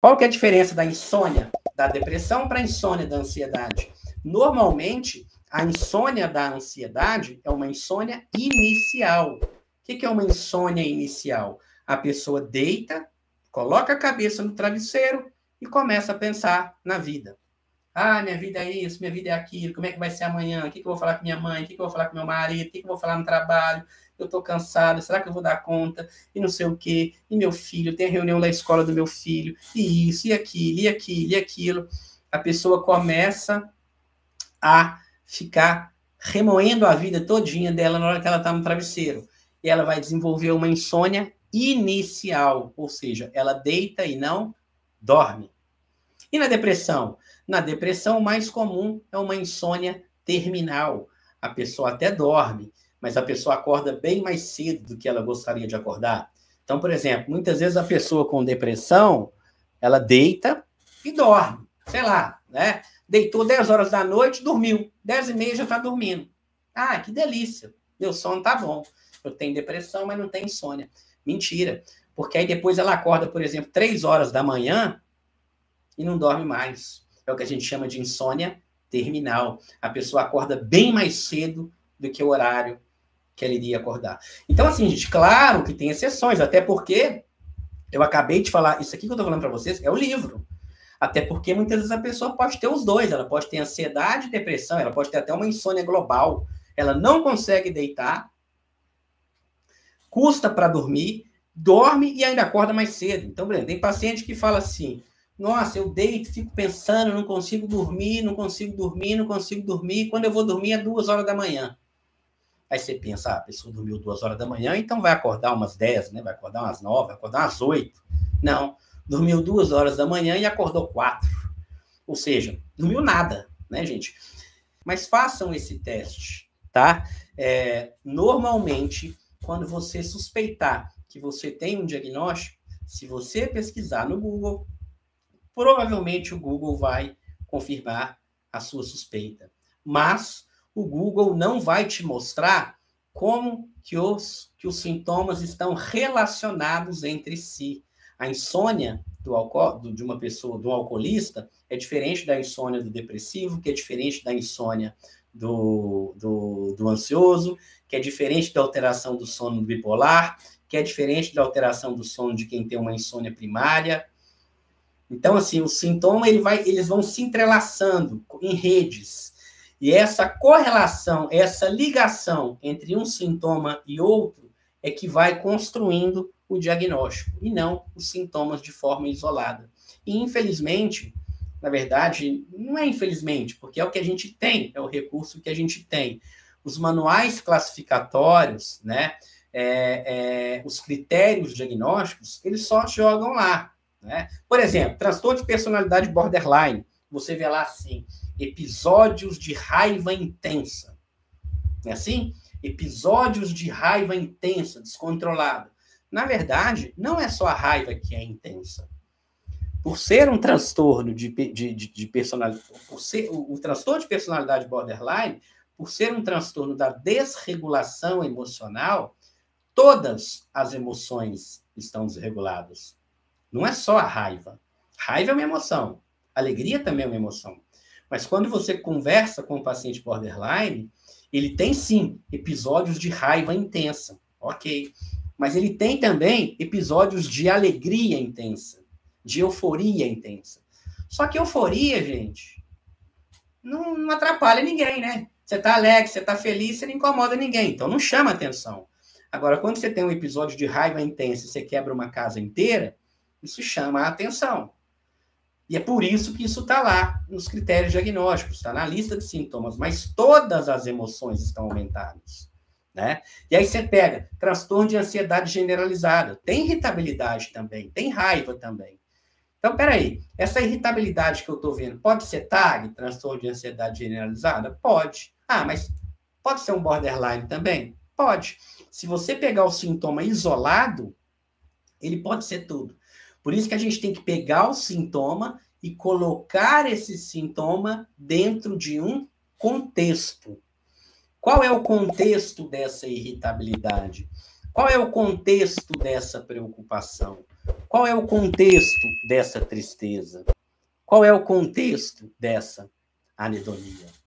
Qual que é a diferença da insônia da depressão para a insônia da ansiedade? Normalmente, a insônia da ansiedade é uma insônia inicial. O que é uma insônia inicial? A pessoa deita, coloca a cabeça no travesseiro e começa a pensar na vida. Ah, minha vida é isso, minha vida é aquilo, como é que vai ser amanhã? O que eu vou falar com minha mãe? O que eu vou falar com meu marido? O que eu vou falar no trabalho? Eu estou cansado, será que eu vou dar conta? E não sei o quê. E meu filho, tem a reunião da escola do meu filho, e isso, e aquilo, e aquilo, e aquilo. A pessoa começa a ficar remoendo a vida todinha dela na hora que ela está no travesseiro. E ela vai desenvolver uma insônia inicial, ou seja, ela deita e não dorme. E na depressão? Na depressão, o mais comum é uma insônia terminal. A pessoa até dorme, mas a pessoa acorda bem mais cedo do que ela gostaria de acordar. Então, por exemplo, muitas vezes a pessoa com depressão, ela deita e dorme. Sei lá, né? Deitou 10 horas da noite, dormiu. 10h30 já está dormindo. Ah, que delícia. Meu sono tá bom. Eu tenho depressão, mas não tenho insônia. Mentira. Porque aí depois ela acorda, por exemplo, 3 horas da manhã, e não dorme mais. É o que a gente chama de insônia terminal. A pessoa acorda bem mais cedo do que o horário que ela iria acordar. Então, assim, gente, claro que tem exceções, até porque eu acabei de falar, isso aqui que eu estou falando para vocês é o livro. Até porque muitas vezes a pessoa pode ter os dois, ela pode ter ansiedade e depressão, ela pode ter até uma insônia global. Ela não consegue deitar, custa para dormir, dorme e ainda acorda mais cedo. Então, por exemplo, tem paciente que fala assim: nossa, eu deito, fico pensando, não consigo dormir, não consigo dormir, não consigo dormir. Quando eu vou dormir é 2 horas da manhã. Aí você pensa, a pessoa dormiu 2 horas da manhã, então vai acordar umas 10, né? Vai acordar umas 9, vai acordar umas 8. Não, dormiu 2 horas da manhã e acordou 4. Ou seja, dormiu nada, né, gente? Mas façam esse teste, tá? Normalmente, quando você suspeitar que você tem um diagnóstico, se você pesquisar no Google, provavelmente o Google vai confirmar a sua suspeita. Mas o Google não vai te mostrar como que os sintomas estão relacionados entre si. A insônia de uma pessoa, do alcoolista, é diferente da insônia do depressivo, que é diferente da insônia do ansioso, que é diferente da alteração do sono bipolar, que é diferente da alteração do sono de quem tem uma insônia primária. Então, assim, o sintoma, eles vão se entrelaçando em redes. E essa correlação, essa ligação entre um sintoma e outro é que vai construindo o diagnóstico, e não os sintomas de forma isolada. E, infelizmente, na verdade, não é infelizmente, porque é o que a gente tem, é o recurso que a gente tem. Os manuais classificatórios, né, os critérios diagnósticos, eles só jogam lá. Né? Por exemplo, transtorno de personalidade borderline. Você vê lá assim, episódios de raiva intensa. Não é assim? Episódios de raiva intensa, descontrolada. Na verdade, não é só a raiva que é intensa. Por ser um transtorno de personalidade, o transtorno de personalidade borderline, por ser um transtorno da desregulação emocional, todas as emoções estão desreguladas. Não é só a raiva. Raiva é uma emoção. Alegria também é uma emoção. Mas quando você conversa com o paciente borderline, ele tem sim episódios de raiva intensa. Ok. Mas ele tem também episódios de alegria intensa, de euforia intensa. Só que euforia, gente, não atrapalha ninguém, né? Você está alegre, você está feliz, você não incomoda ninguém. Então não chama atenção. Agora, quando você tem um episódio de raiva intensa e você quebra uma casa inteira, isso chama a atenção. E é por isso que isso está lá nos critérios diagnósticos, está na lista de sintomas, mas todas as emoções estão aumentadas. Né? E aí você pega transtorno de ansiedade generalizada, tem irritabilidade também, tem raiva também. Então, peraí, essa irritabilidade que eu estou vendo, pode ser TAG, transtorno de ansiedade generalizada? Pode. Ah, mas pode ser um borderline também? Pode. Se você pegar o sintoma isolado, ele pode ser tudo. Por isso que a gente tem que pegar o sintoma e colocar esse sintoma dentro de um contexto. Qual é o contexto dessa irritabilidade? Qual é o contexto dessa preocupação? Qual é o contexto dessa tristeza? Qual é o contexto dessa anedonia?